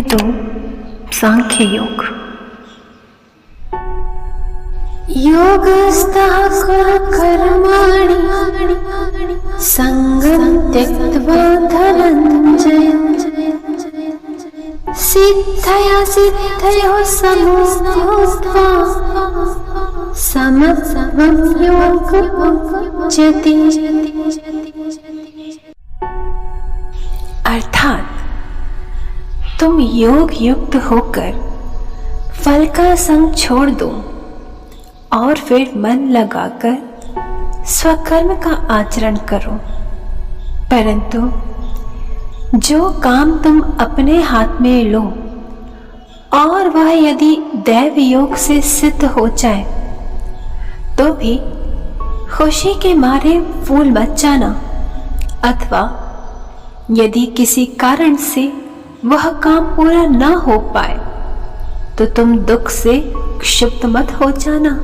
2 सांख्य योग। योगस्थः कर्माणि संगं त्यक्त्वा धनञ्जय सिद्धया सिद्धयोः समो भूत्वा समत्वं योगमुच्यते। अर्थात तुम योग युक्त होकर फल का संग छोड़ दो और फिर मन लगाकर स्वकर्म का आचरण करो, परंतु जो काम तुम अपने हाथ में लो और वह यदि दैव योग से सिद्ध हो जाए तो भी खुशी के मारे फूल मच जाना, अथवा यदि किसी कारण से वह काम पूरा न हो पाए तो तुम दुख से क्षुब्ध मत हो जाना।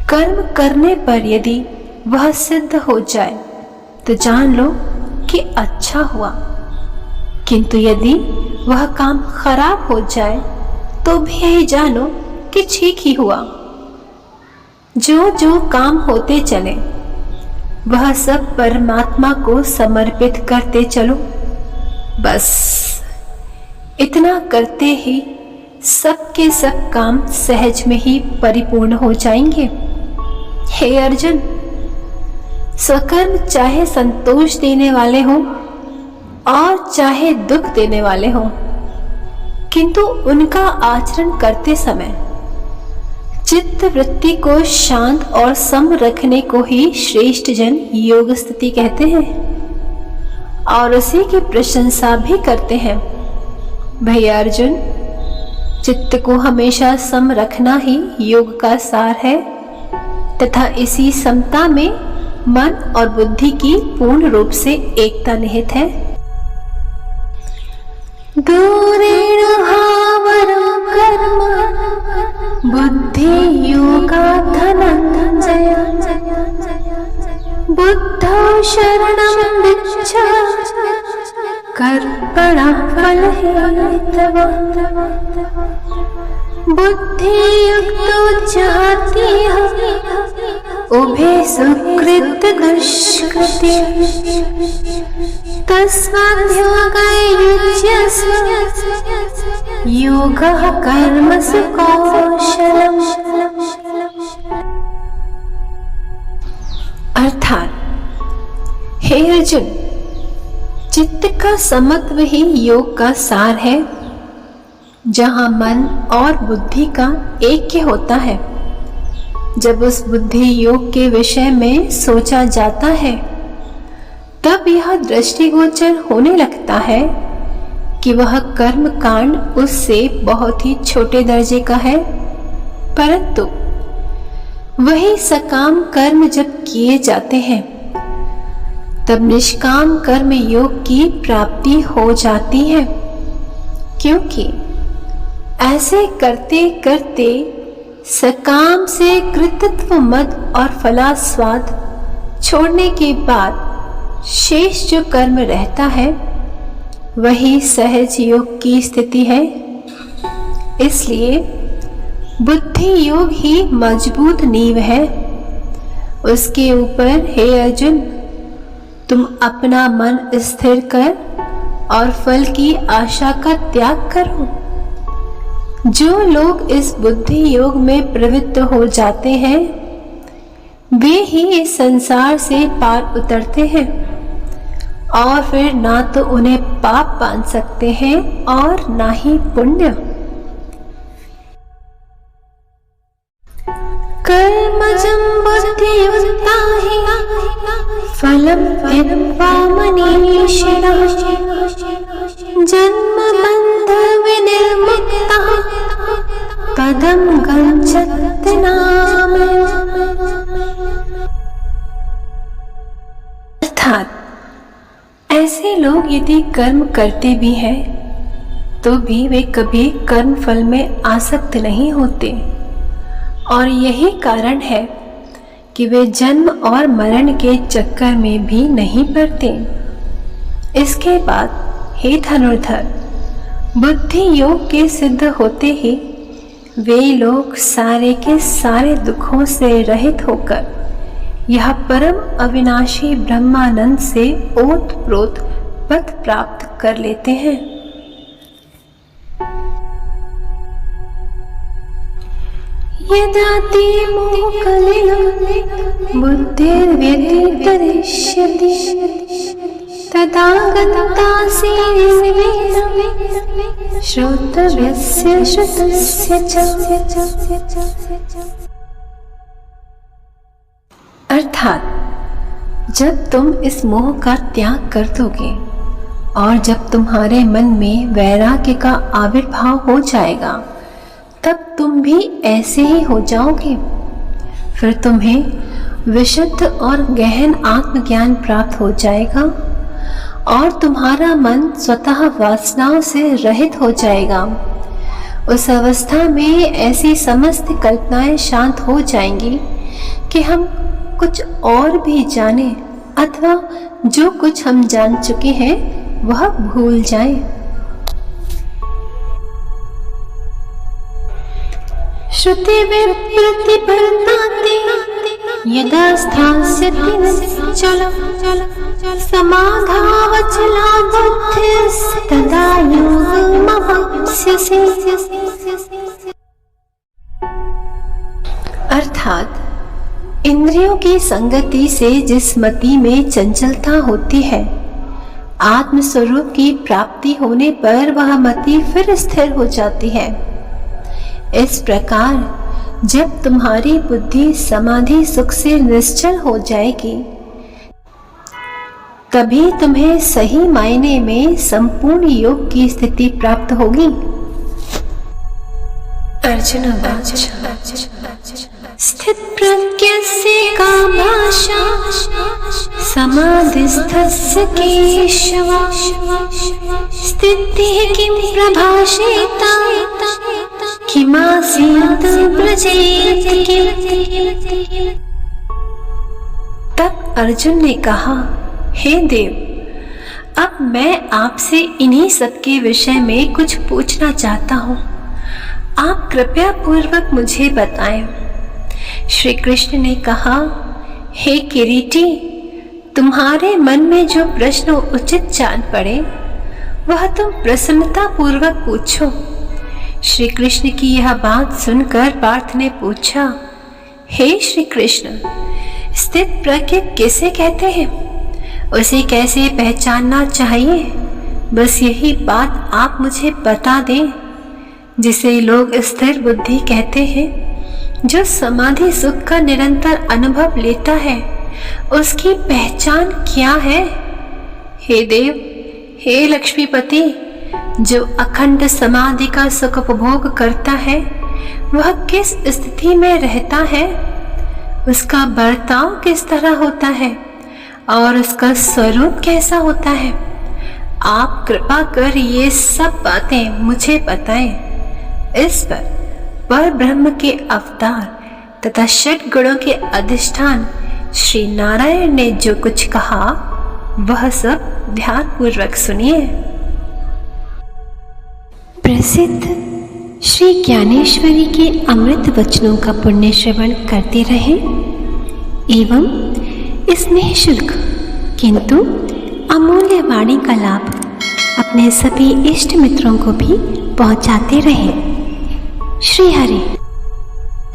कर्म करने पर यदि वह सिद्ध हो जाए तो जान लो कि अच्छा हुआ, किंतु यदि वह काम खराब हो जाए तो भी यही जानो कि ठीक ही हुआ। जो जो काम होते चले वह सब परमात्मा को समर्पित करते चलो। बस इतना करते ही सबके सब काम सहज में ही परिपूर्ण हो जाएंगे। हे अर्जुन, स्वकर्म चाहे संतोष देने वाले हों और चाहे दुख देने वाले हों, किंतु उनका आचरण करते समय चित्त वृत्ति को शांत और सम रखने को ही श्रेष्ठ जन योग स्थिति कहते हैं और उसी की प्रशंसा भी करते हैं। भैया अर्जुन, चित्त को हमेशा सम रखना ही योग का सार है तथा इसी समता में मन और बुद्धि की पूर्ण रूप से एकता निहित है। दूरेण भावरं कर्म बुद्धि योगात् धनञ्जय बुद्धौ शरणं गच्छ कर्मणः फलहेतवः बुद्धियुक्तो जहातीह उभे सुकृत दुष्कृते तस्माद् योगाय युज्यस्व योगः कर्मसु कौशलम्। अर्थात हे अर्जुन, चित्त का समत्व ही योग का सार है, जहाँ मन और बुद्धि का ऐक्य होता है। जब उस बुद्धि योग के विषय में सोचा जाता है तब यह दृष्टिगोचर होने लगता है कि वह कर्म कांड उससे बहुत ही छोटे दर्जे का है, परंतु वही सकाम कर्म जब किए जाते हैं तब निष्काम कर्म योग की प्राप्ति हो जाती है, क्योंकि ऐसे करते करते सकाम से कृतत्व मद और फलास्वाद छोड़ने के बाद शेष जो कर्म रहता है वही सहज योग की स्थिति है। इसलिए बुद्धि योग ही मजबूत नींव है। उसके ऊपर हे अर्जुन, तुम अपना मन स्थिर कर और फल की आशा का त्याग करो। जो लोग इस बुद्धि योग में प्रवृत्त हो जाते हैं वे ही इस संसार से पार उतरते हैं और फिर ना तो उन्हें पाप बांध सकते हैं और ना ही पुण्य। कर्मजं बुद्धियुक्ता हि फलं त्यक्त्वा मनीषिणः जन्मबन्ध विनिर्मुक्तः पदं गच्छति नामयः। अर्थात ऐसे लोग यदि कर्म करते भी हैं तो भी वे कभी कर्म फल में आसक्त नहीं होते, और यही कारण है कि वे जन्म और मरण के चक्कर में भी नहीं पड़ते। इसके बाद हे धनुर्धर, बुद्धि योग के सिद्ध होते ही वे लोग सारे के सारे दुखों से रहित होकर यह परम अविनाशी ब्रह्मानंद से ओतप्रोत पद प्राप्त कर लेते हैं। यदाति मोहकलिलं बुद्धिर्व्यतितरिष्यति तदा गन्तासि निर्वेदं श्रोतव्यस्य श्रुतस्य च। अर्थात जब तुम इस मोह का त्याग कर दोगे और जब तुम्हारे मन में वैराग्य का आविर्भाव हो जाएगा तब तुम भी ऐसे ही हो जाओगे। फिर तुम्हें विशुद्ध और गहन आत्मज्ञान प्राप्त हो जाएगा और तुम्हारा मन स्वतः वासनाओं से रहित हो जाएगा। उस अवस्था में ऐसी समस्त कल्पनाएं शांत हो जाएंगी कि हम कुछ और भी जाने अथवा जो कुछ हम जान चुके हैं वह भूल जाएं। श्रुति प्रतिपन्नाति यदा स्थास्यति निश्चलं समाधावचला बुद्धिस्तदा योगमवाप्स्यसि। अर्थात इंद्रियों की संगति से जिस मति में चंचलता होती है, आत्मस्वरूप की प्राप्ति होने पर वह मति फिर स्थिर हो जाती है। इस प्रकार जब तुम्हारी बुद्धि समाधि सुख से निश्चल हो जाएगी तभी तुम्हें सही मायने में संपूर्ण योग की स्थिति प्राप्त होगी। अर्जुन उवाच स्थित प्रज्ञस्य का भाषा समाधिस्थस्य केशव स्थितिः किं प्रभाषेता किमासीत् व्रजेत किम्। तब अर्जुन ने कहा, हे देव, अब मैं आपसे इन्हीं सब के विषय में कुछ पूछना चाहता हूँ। आप कृपया पूर्वक मुझे बताएं। श्री कृष्ण ने कहा, हे किरीटी, तुम्हारे मन में जो प्रश्न उचित जान पड़े वह तुम प्रसन्नता पूर्वक पूछो। श्री कृष्ण की यह बात सुनकर पार्थ ने पूछा, हे श्री कृष्ण, स्थित प्रज्ञ किसे कहते हैं? उसे कैसे पहचानना चाहिए? बस यही बात आप मुझे बता दें। जिसे लोग स्थिर बुद्धि कहते हैं, जो समाधि सुख का निरंतर अनुभव लेता है, उसकी पहचान क्या है? हे देव, हे लक्ष्मीपति, जो अखंड समाधि का सुख उपभोग करता है वह किस स्थिति में रहता है, उसका बर्ताव किस तरह होता है और उसका स्वरूप कैसा होता है? आप कृपा कर ये सब बातें मुझे बताएं। इस पर ब्रह्म के अवतार तथा षट गुणों के अधिष्ठान श्री नारायण ने जो कुछ कहा वह सब ध्यान पूर्वक सुनिए। प्रसिद्ध श्री ज्ञानेश्वरी के अमृत वचनों का पुण्य श्रवण करते रहें एवं इस निःशुल्क किंतु अमूल्य वाणी का लाभ अपने सभी इष्ट मित्रों को भी पहुंचाते रहें। श्री हरि।